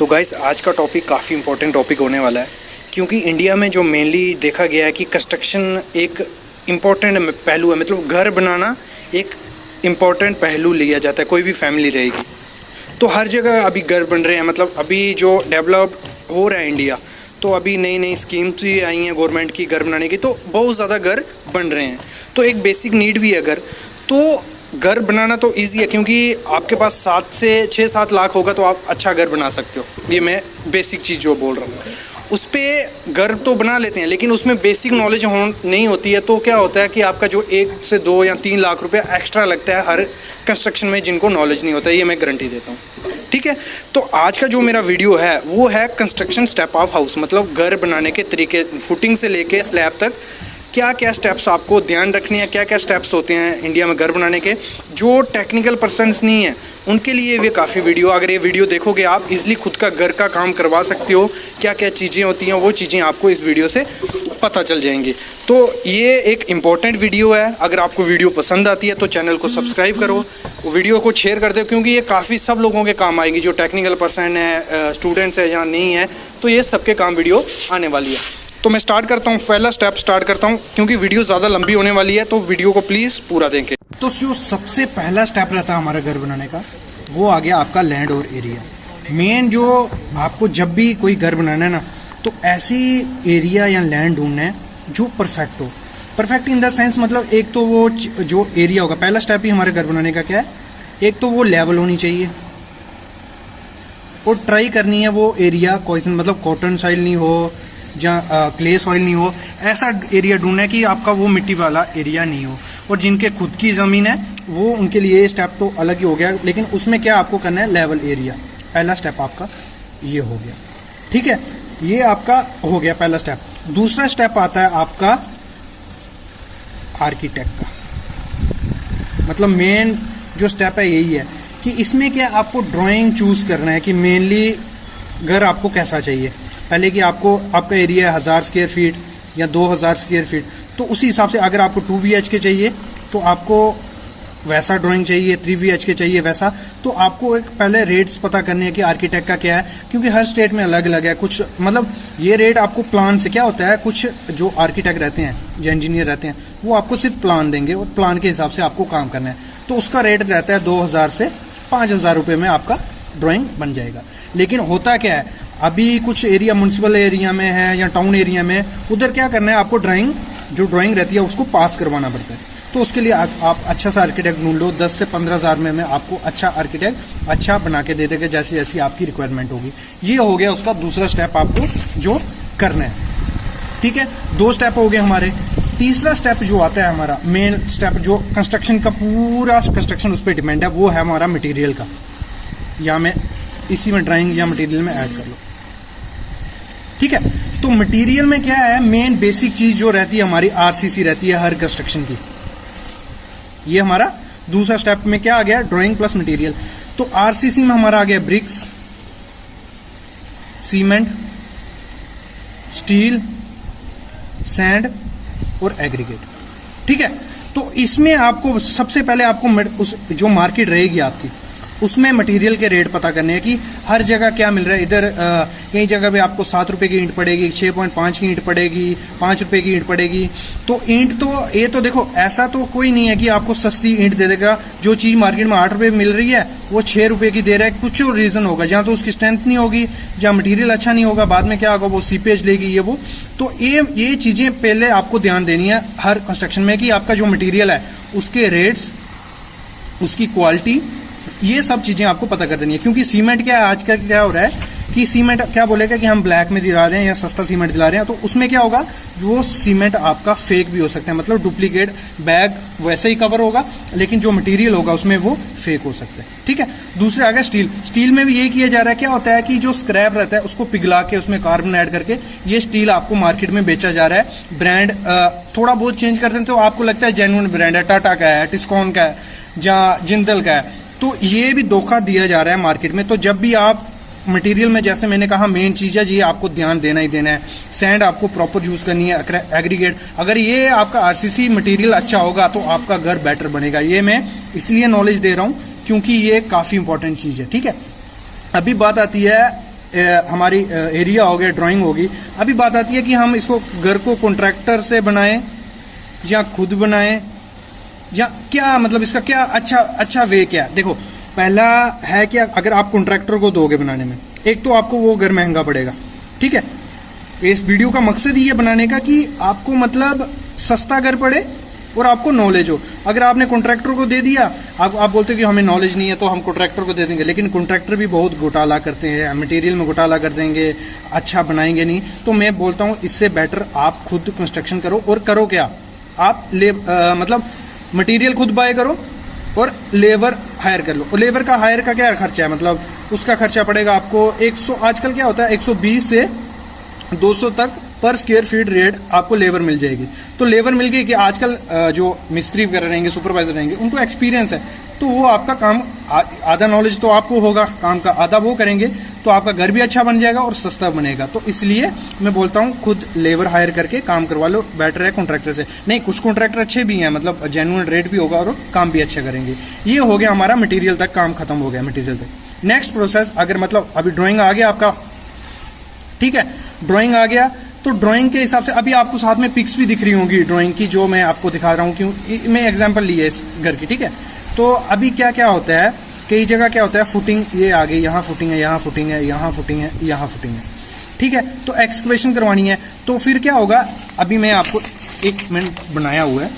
तो गाइस आज का टॉपिक काफ़ी इंपॉर्टेंट टॉपिक होने वाला है, क्योंकि इंडिया में जो मेनली देखा गया है कि कंस्ट्रक्शन एक इम्पॉर्टेंट पहलू है। मतलब घर बनाना एक इम्पॉर्टेंट पहलू लिया जाता है, कोई भी फैमिली रहेगी तो हर जगह अभी घर बन रहे हैं। मतलब अभी जो डेवलप हो रहा है इंडिया, तो अभी नई नई स्कीम्स भी आई हैं गवर्नमेंट की घर बनाने की, तो बहुत ज़्यादा घर बन रहे हैं। तो एक बेसिक नीड भी है घर, तो घर बनाना तो इजी है, क्योंकि आपके पास 7 से 6-7 लाख होगा तो आप अच्छा घर बना सकते हो। ये मैं बेसिक चीज़ जो बोल रहा हूँ, उस पर घर तो बना लेते हैं, लेकिन उसमें बेसिक नॉलेज नहीं होती है। तो क्या होता है कि आपका जो 1 से 2 या 3 लाख रुपया एक्स्ट्रा लगता है हर कंस्ट्रक्शन में, जिनको नॉलेज नहीं होता है, ये मैं गारंटी देता हूँ। ठीक है, तो आज का जो मेरा वीडियो है वो है कंस्ट्रक्शन स्टेप ऑफ हाउस, मतलब घर बनाने के तरीके, फुटिंग से लेके स्लैब तक क्या क्या स्टेप्स आपको ध्यान रखने हैं, क्या क्या स्टेप्स होते हैं इंडिया में घर बनाने के। जो टेक्निकल पर्सन्स नहीं है उनके लिए ये काफ़ी वीडियो, अगर ये वीडियो देखोगे आप इजीली खुद का घर का काम करवा सकते हो। क्या क्या चीज़ें होती हैं वो चीज़ें आपको इस वीडियो से पता चल जाएंगी। तो ये एक इम्पॉर्टेंट वीडियो है। अगर आपको वीडियो पसंद आती है तो चैनल को सब्सक्राइब करो, वीडियो को शेयर कर दो, क्योंकि ये काफ़ी सब लोगों के काम आएगी। जो टेक्निकल पर्सन है, स्टूडेंट्स है या नहीं है, तो ये सबके काम वीडियो आने वाली है। तो मैं स्टार्ट करता हूँ, पहला स्टेप स्टार्ट करता हूँ, क्योंकि वीडियो ज़्यादा लंबी होने वाली है, तो वीडियो को प्लीज़ पूरा देखें। तो जो सबसे पहला स्टेप रहता है हमारा घर बनाने का, वो आ गया आपका लैंड और एरिया। मेन जो आपको जब भी कोई घर बनाना है ना, तो ऐसी एरिया या लैंड ढूंढना है जो परफेक्ट हो। परफेक्ट इन द सेंस, मतलब एक तो वो जो एरिया होगा, पहला स्टेप ही हमारे घर बनाने का क्या है, एक तो वो लेवल होनी चाहिए, और ट्राई करनी है वो एरिया कोई, मतलब कॉटन सॉइल नहीं हो, जहाँ क्ले सॉइल नहीं हो, ऐसा एरिया ढूंढना है कि आपका वो मिट्टी वाला एरिया नहीं हो। और जिनके खुद की ज़मीन है वो उनके लिए स्टेप तो अलग ही हो गया, लेकिन उसमें क्या आपको करना है, लेवल एरिया। पहला स्टेप आपका ये हो गया। ठीक है, ये आपका हो गया पहला स्टेप। दूसरा स्टेप आता है आपका आर्किटेक्ट का। मतलब मेन जो स्टेप है यही है कि इसमें क्या आपको ड्राइंग चूज करना है कि मेनली घर आपको कैसा चाहिए। पहले कि आपका एरिया है 1000 स्क्वायर फीट या 2000 स्क्वायर फीट, तो उसी हिसाब से अगर आपको 2 BHK चाहिए तो आपको वैसा ड्राइंग चाहिए, 3 BHK चाहिए वैसा। तो आपको एक पहले रेट्स पता करने हैं कि आर्किटेक्ट का क्या है, क्योंकि हर स्टेट में अलग अलग है। कुछ मतलब ये रेट आपको प्लान से क्या होता है, कुछ जो आर्किटेक्ट रहते हैं या इंजीनियर रहते हैं वो आपको सिर्फ प्लान देंगे और प्लान के हिसाब से आपको काम करना है। तो उसका रेट रहता है 2000 से 5000 रुपये में आपका ड्राइंग बन जाएगा। लेकिन होता क्या है, अभी कुछ एरिया म्यूनसिपल एरिया में है या टाउन एरिया में, उधर क्या करना है, आपको जो ड्राइंग रहती है उसको पास करवाना पड़ता है। तो उसके लिए आप अच्छा सा आर्किटेक्ट ढूंढ लो, 10 से 15 हज़ार में आपको अच्छा आर्किटेक्ट अच्छा बना के दे देगा, जैसी जैसी आपकी रिक्वायरमेंट होगी। ये हो गया उसका दूसरा स्टेप आपको जो करना है। ठीक है, 2 स्टेप हो गए हमारे। तीसरा स्टेप जो आता है हमारा मेन स्टेप, जो कंस्ट्रक्शन का पूरा कंस्ट्रक्शन उस पर डिपेंड है, वो है हमारा मटेरियल का। या मैं इसी में ड्राइंग या मटेरियल में ऐड कर लो। ठीक है, तो मटेरियल में क्या है, मेन बेसिक चीज जो रहती है हमारी RCC रहती है हर कंस्ट्रक्शन की। ये हमारा दूसरा स्टेप में क्या आ गया, ड्राइंग प्लस मटेरियल। तो RCC में हमारा आ गया ब्रिक्स, सीमेंट, स्टील, सैंड और एग्रीगेट। ठीक है, तो इसमें आपको सबसे पहले आपको जो मार्केट रहेगी आपकी, उसमें मटेरियल के रेट पता करने हैं कि हर जगह क्या मिल रहा है। इधर कई जगह पे आपको 7 रुपए की ईंट पड़ेगी, 6.5 की ईंट पड़ेगी, 5 रुपए की ईंट पड़ेगी। तो ईंट तो ये तो देखो, ऐसा तो कोई नहीं है कि आपको सस्ती ईंट दे देगा। जो चीज मार्केट में 8 रुपए मिल रही है वो 6 रुपए की दे रहा है। कुछ रीजन होगा, जहाँ तो उसकी स्ट्रेंथ नहीं होगी, जहाँ मटीरियल अच्छा नहीं होगा, बाद में क्या होगा, वो सीपेज लेगी ये वो। तो ये चीजें पहले आपको ध्यान देनी है हर कंस्ट्रक्शन में, कि आपका जो मटीरियल है उसके रेट्स, उसकी क्वालिटी, ये सब चीजें आपको पता कर देनी है। क्योंकि सीमेंट क्या है, आजकल क्या हो रहा है कि सीमेंट क्या बोलेगा कि हम ब्लैक में दिला रहे हैं या सस्ता सीमेंट दिला रहे हैं, तो उसमें क्या होगा, वो सीमेंट आपका फेक भी हो सकता है। मतलब डुप्लीकेट बैग वैसे ही कवर होगा, लेकिन जो मटेरियल होगा उसमें वो फेक हो सकता है। ठीक है, दूसरे आ गया स्टील। स्टील में भी यही किया जा रहा है, क्या होता है कि जो स्क्रैप रहता है उसको पिघला के उसमें कार्बन ऐड करके ये स्टील आपको मार्केट में बेचा जा रहा है। ब्रांड थोड़ा बहुत चेंज कर दें तो आपको लगता है जेन्युइन ब्रांड है, टाटा का है, टिस्कॉन का है, जहाँ जिंदल का है। तो ये भी धोखा दिया जा रहा है मार्केट में। तो जब भी आप मटेरियल में, जैसे मैंने कहा, मेन चीज है ये आपको ध्यान देना ही देना है। सैंड आपको प्रॉपर यूज करनी है, एग्रीगेट। अगर ये आपका RCC मटेरियल अच्छा होगा तो आपका घर बेटर बनेगा। ये मैं इसलिए नॉलेज दे रहा हूं क्योंकि ये काफी इंपॉर्टेंट चीज है। ठीक है, अभी बात आती है हमारी एरिया हो गया, ड्राइंग होगी। अभी बात आती है कि हम इसको घर को कॉन्ट्रैक्टर से बनाएं या खुद बनाएं, या क्या मतलब इसका क्या अच्छा वे क्या है। देखो, पहला है कि अगर आप कॉन्ट्रैक्टर को दोगे बनाने में, एक तो आपको वो घर महंगा पड़ेगा, ठीक है। इस वीडियो का मकसद ये बनाने का कि आपको मतलब सस्ता घर पड़े और आपको नॉलेज हो। अगर आपने कॉन्ट्रैक्टर को दे दिया, आप बोलते हो कि हमें नॉलेज नहीं है तो हम कॉन्ट्रैक्टर को दे देंगे, लेकिन कॉन्ट्रैक्टर भी बहुत घोटाला करते हैं, मटेरियल में घोटाला कर देंगे, अच्छा बनाएंगे नहीं। तो मैं बोलता हूँ इससे बेटर आप खुद कंस्ट्रक्शन करो। और करो क्या, आप मतलब मटेरियल खुद बाय करो और लेबर हायर कर लो। और लेबर का हायर का क्या खर्चा है, मतलब उसका खर्चा पड़ेगा आपको 100, आजकल क्या होता है 120 से 200 तक पर स्क्वायर फीट रेट आपको लेबर मिल जाएगी। तो लेबर मिल गई कि आजकल जो मिस्त्री वगैरह रहेंगे, सुपरवाइजर रहेंगे, उनको एक्सपीरियंस है, तो वो आपका काम आधा नॉलेज तो आपको होगा काम का, आधा वो करेंगे, तो आपका घर भी अच्छा बन जाएगा और सस्ता बनेगा। तो इसलिए मैं बोलता हूँ खुद लेबर हायर करके काम करवा लो, बेटर है कॉन्ट्रैक्टर से। नहीं, कुछ कॉन्ट्रैक्टर अच्छे भी हैं, मतलब जेन्युइन रेट भी होगा और काम भी अच्छा करेंगे। ये हो गया हमारा मटेरियल तक, काम खत्म हो गया मटेरियल तक। नेक्स्ट प्रोसेस, अगर मतलब अभी ड्राइंग आ गया आपका, ठीक है, ड्राइंग आ गया, तो ड्राइंग के हिसाब से अभी आपको साथ में पिक्स भी दिख रही होंगी ड्राइंग की, जो मैं आपको दिखा रहा हूँ, क्यों मैं एग्जांपल ली है इस घर की, ठीक है। तो अभी क्या क्या होता है, कई जगह क्या होता है, फुटिंग ये आ गई, यहाँ फुटिंग है, यहाँ फुटिंग है, यहाँ फुटिंग है, यहाँ फुटिंग है, ठीक है। तो एक्सकवेशन करवानी है, तो फिर क्या होगा, अभी मैं आपको एक मिनट बनाया हुआ है,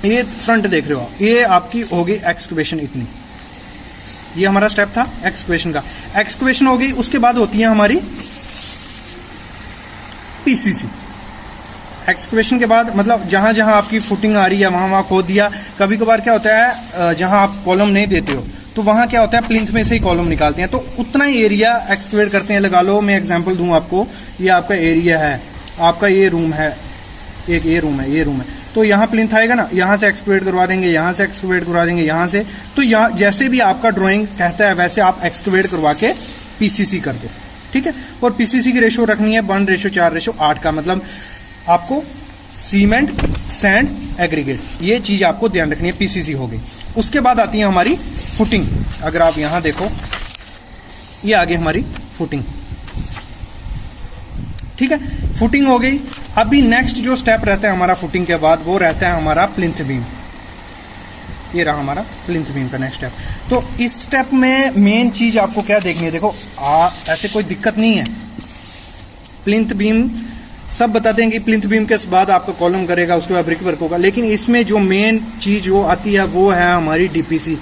ये फ्रंट देख रहे हो आप, ये आपकी होगी एक्सकवेशन इतनी, ये हमारा स्टेप था एक्सकवेशन का। एक्सकवेशन हो गई, उसके बाद होती है हमारी पीसीसी। एक्सकवेशन के बाद मतलब जहां जहां आपकी फुटिंग आ रही है वहां वहां खोद दिया। कभी कभार क्या होता है, जहां आप कॉलम नहीं देते हो तो वहां क्या होता है, प्लिंथ में से ही कॉलम निकालते हैं, तो उतना ही एरिया एक्सकवेट करते हैं। लगा लो मैं एग्जांपल दूं आपको, ये आपका एरिया है, आपका ये रूम है, एक ये रूम है, ये रूम है, तो यहाँ प्लिंथ आएगा ना, यहाँ से एक्सकवेट करवा देंगे, यहाँ से एक्सकवेट करवा देंगे, यहाँ से, तो यहाँ जैसे भी आपका ड्राइंग कहता है वैसे आप एक्सकवेट करवा के पीसीसी कर दो, ठीक है। और पीसीसी की रेशो रखनी है 1:4:8 का, मतलब आपको सीमेंट, सैंड, एग्रीगेट, ये चीज आपको ध्यान रखनी है। पीसीसी हो गई। उसके बाद आती है हमारी फुटिंग। अगर आप यहां देखो, ये आ गई हमारी फुटिंग, ठीक है, फुटिंग हो गई। अभी नेक्स्ट जो स्टेप रहता है हमारा फुटिंग के बाद, वो रहता है हमारा प्लिंथ बीम। ये रहा हमारा प्लिंथ बीम का नेक्स्ट स्टेप। तो इस स्टेप में मेन चीज आपको क्या देखनी है, देखो ऐसे कोई दिक्कत नहीं है, प्लिंथ बीम सब बताते हैं कि प्लिंथ बीम के बाद आपका कॉलम करेगा, उसके बाद ब्रिक वर्क होगा, लेकिन इसमें जो मेन चीज जो आती है वो है हमारी डीपीसी।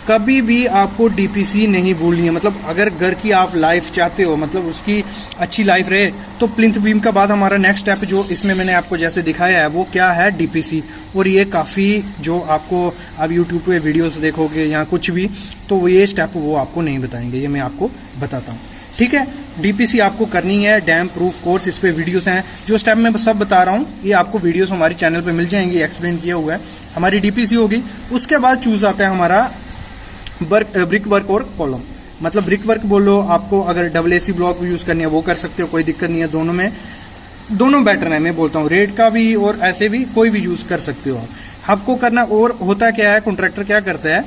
कभी भी आपको डीपीसी नहीं भूलनी है। मतलब अगर घर की आप लाइफ चाहते हो, मतलब उसकी अच्छी लाइफ रहे, तो प्लिंथ बीम का बाद हमारा नेक्स्ट स्टेप जो इसमें मैंने आपको जैसे दिखाया है वो क्या है, डीपीसी। और ये काफी जो आपको आप यूट्यूब पे वीडियोस देखोगे या कुछ भी, तो ये स्टेप वो आपको नहीं बताएंगे, ये मैं आपको बताता हूँ, ठीक है। डीपीसी आपको करनी है, डैम प्रूफ कोर्स, इस पे वीडियोस हैं, जो स्टेप मैं सब बता रहा हूँ ये आपको वीडियोस हमारे चैनल पे मिल जाएंगी, एक्सप्लेन किया हुआ है। हमारी डीपीसी होगी। उसके बाद चूज आता है हमारा ब्रिक वर्क और कॉलम। मतलब ब्रिक वर्क बोलो, आपको अगर डबल एसी ब्लॉक यूज करनी है वो कर सकते हो, कोई दिक्कत नहीं है, दोनों में दोनों बेटर है। मैं बोलता हूँ रेट का भी और ऐसे भी कोई भी यूज कर सकते हो आप। आपको करना, और होता क्या है, कॉन्ट्रैक्टर क्या करता है,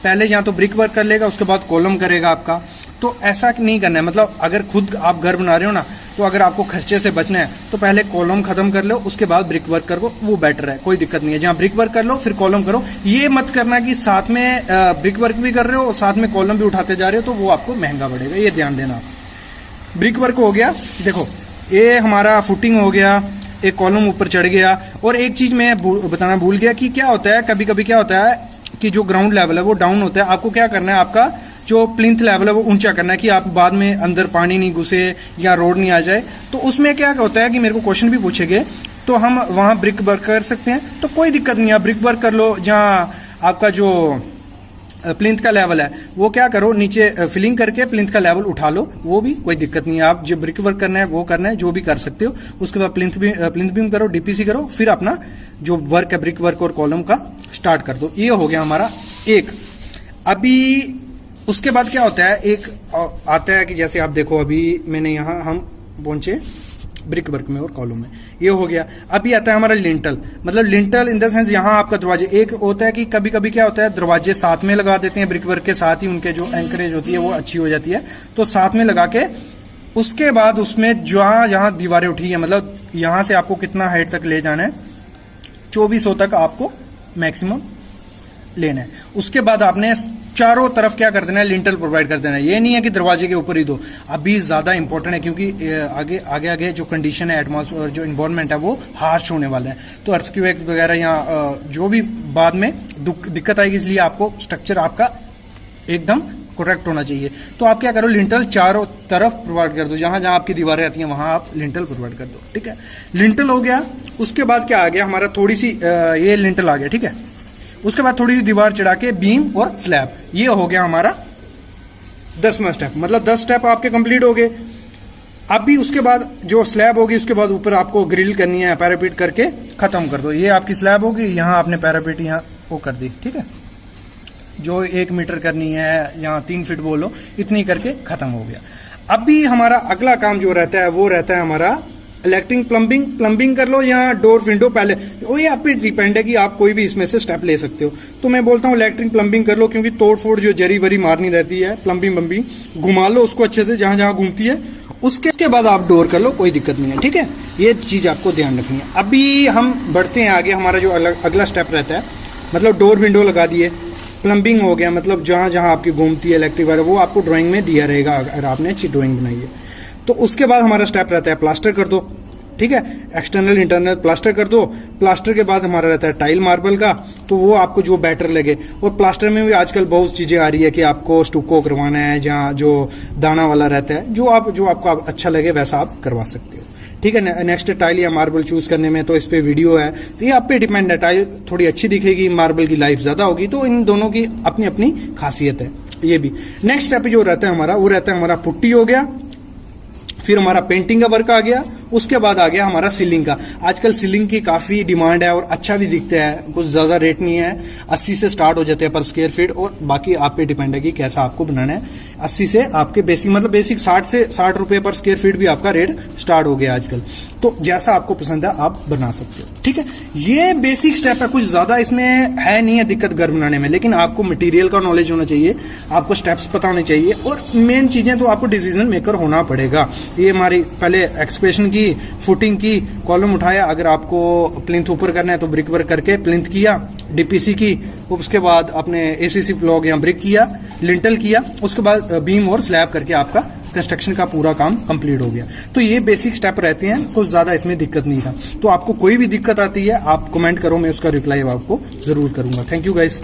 पहले या तो ब्रिक वर्क कर लेगा, उसके बाद कॉलम करेगा आपका। तो ऐसा नहीं करना है। मतलब अगर खुद आप घर बना रहे हो ना, तो अगर आपको खर्चे से बचना है तो पहले कॉलम खत्म कर लो, उसके बाद ब्रिक वर्क करो, वो बेटर है, कोई दिक्कत नहीं है। जहां ब्रिक वर्क कर लो फिर कॉलम करो। ये मत करना कि साथ में ब्रिक वर्क भी कर रहे हो और साथ में कॉलम भी उठाते जा रहे हो, तो वो आपको महंगा पड़ेगा, ये ध्यान देना। ब्रिक वर्क हो गया, देखो ये हमारा फुटिंग हो गया, एक कॉलम ऊपर चढ़ गया। और एक चीज मैं बताना भूल गया कि क्या होता है, कभी कभी क्या होता है कि जो ग्राउंड लेवल है वो डाउन होता है। आपको क्या करना है, आपका जो प्लिंथ लेवल है वो ऊंचा करना है कि आप बाद में अंदर पानी नहीं घुसे या रोड नहीं आ जाए। तो उसमें क्या होता है कि मेरे को क्वेश्चन भी पूछेंगे, तो हम वहां ब्रिक वर्क कर सकते हैं, तो कोई दिक्कत नहीं है, आप ब्रिक वर्क कर लो। जहां आपका जो प्लिंथ का लेवल है वो क्या करो, नीचे फिलिंग करके प्लिंथ का लेवल उठा लो, वो भी कोई दिक्कत नहीं है। आप जो ब्रिक वर्क करना है वो करना है, जो भी कर सकते हो। उसके बाद प्लिंथ बीम करो, डीपीसी करो, फिर अपना जो वर्क है ब्रिक वर्क और कॉलम का स्टार्ट कर दो। ये हो गया हमारा एक। अभी उसके बाद क्या होता है, एक आता है कि जैसे आप देखो, अभी मैंने यहाँ हम पहुंचे ब्रिक वर्क में और कॉलम में, ये हो गया। अभी आता है हमारा लिंटल। मतलब लिंटल इन द सेंस यहाँ आपका दरवाजे, एक होता है कि कभी कभी क्या होता है दरवाजे साथ में लगा देते हैं ब्रिक वर्क के साथ ही, उनके जो एंकरेज होती है वो अच्छी हो जाती है, तो साथ में लगा के उसके बाद उसमें जहां जहां दीवारें उठी है, मतलब यहां से आपको कितना हाइट तक ले जाना है, 2400 तक आपको मैक्सिमम लेना है। उसके बाद आपने चारों तरफ क्या कर देना है, लिंटल प्रोवाइड कर देना है। ये नहीं है कि दरवाजे के ऊपर ही दो, अभी ज्यादा इंपॉर्टेंट है क्योंकि आगे आगे आगे जो कंडीशन है, एटमॉस्फेयर जो इन्वायरमेंट है वो हार्श होने वाला है, तो अर्थक्वेक वगैरह या जो भी बाद में दिक्कत आएगी, इसलिए आपको स्ट्रक्चर आपका एकदम करेक्ट होना चाहिए। तो आप क्या करो, लिंटल चारों तरफ प्रोवाइड कर दो, जहां जहां आपकी दीवारें आती हैं वहां आप लिंटल प्रोवाइड कर दो, ठीक है। लिंटल हो गया, उसके बाद क्या आ गया हमारा, थोड़ी सी ये लिंटल आ गया, ठीक है। उसके बाद थोड़ी सी दीवार चढ़ा के बीम और स्लैब, ये हो गया हमारा 10वां स्टेप, मतलब 10 स्टेप आपके कंप्लीट हो गए। अभी उसके बाद जो स्लैब होगी, उसके बाद ऊपर आपको ग्रिल करनी है, पैरापीट करके खत्म कर दो। ये आपकी स्लैब होगी, यहाँ आपने पैरापीट यहाँ वो कर दी, ठीक है। जो 1 मीटर करनी है या 3 फीट बोलो, इतनी करके खत्म हो गया। अभी हमारा अगला काम जो रहता है वो रहता है हमारा इलेक्ट्रिक प्लम्बिंग कर लो या डोर विंडो, पहले वो ये आप पे डिपेंड है कि आप कोई भी इसमें से स्टेप ले सकते हो। तो मैं बोलता हूँ इलेक्ट्रिक प्लम्बिंग कर लो, क्योंकि तोड़ फोड़ जो जरी वरी मारनी रहती है, प्लम्बिंग घुमा लो उसको अच्छे से जहां जहां घूमती है। उसके बाद आप डोर कर लो, कोई दिक्कत नहीं है, ठीक है। ये चीज आपको ध्यान रखनी है। अभी हम बढ़ते हैं आगे, हमारा जो अगला स्टेप रहता है, मतलब डोर विंडो लगा दिए, प्लम्बिंग हो गया, मतलब जहां जहां आपकी घूमती है इलेक्ट्रिक वायर, वो आपको ड्राइंग में दिया रहेगा अगर आपने अच्छी ड्राइंग बनाई है। तो उसके बाद हमारा स्टेप रहता है प्लास्टर कर दो, ठीक है। एक्सटर्नल इंटरनल प्लास्टर कर दो। प्लास्टर के बाद हमारा रहता है टाइल मार्बल का, तो वो आपको जो बेटर लगे। और प्लास्टर में भी आजकल बहुत चीजें आ रही है कि आपको स्टुको करवाना है, जहाँ जो दाना वाला रहता है, जो आपको अच्छा लगे वैसा आप करवा सकते हो, ठीक है। नेक्स्ट टाइल या मार्बल चूज करने में तो इस पे वीडियो है, तो ये आप पे डिपेंड है। टाइल थोड़ी अच्छी दिखेगी, मार्बल की लाइफ ज्यादा होगी, तो इन दोनों की अपनी अपनी खासियत है। ये भी नेक्स्ट स्टेप जो रहता है हमारा, वो रहता है हमारा पुट्टी हो गया, फिर हमारा पेंटिंग का वर्क आ गया, उसके बाद आ गया हमारा सीलिंग का। आजकल सीलिंग की काफी डिमांड है और अच्छा भी दिखता है, कुछ ज्यादा रेट नहीं है, 80 से स्टार्ट हो जाते हैं पर स्क्वायर फीट, और बाकी आप पे डिपेंड है कि कैसा आपको बनाना है। 80 से आपके बेसिक 60 से 60 रुपए पर स्क्वायर फीट भी आपका रेट स्टार्ट हो गया आजकल। तो जैसा आपको पसंद है आप बना सकते हो, ठीक है। ये बेसिक स्टेप है, कुछ ज्यादा इसमें है नहीं है दिक्कत घर बनाने में, लेकिन आपको मटेरियल का नॉलेज होना चाहिए, आपको स्टेप्स पता होने चाहिए, और मेन चीजें तो आपको डिसीजन मेकर होना पड़ेगा। ये हमारी पहले एक्सपेशन की, फुटिंग की, कॉलम उठाया, अगर आपको प्लिंथ ऊपर करना है तो ब्रिक वर्क करके प्लिंथ किया, डीपीसी की, उसके बाद आपने एसीसी ब्लॉक या ब्रिक किया, लिंटल किया, उसके बाद बीम और स्लैब करके आपका कंस्ट्रक्शन का पूरा काम कंप्लीट हो गया। तो ये बेसिक स्टेप रहते हैं, कुछ ज्यादा इसमें दिक्कत नहीं था। तो आपको कोई भी दिक्कत आती है आप कमेंट करो, मैं उसका रिप्लाई आपको जरूर करूंगा। Thank you guys.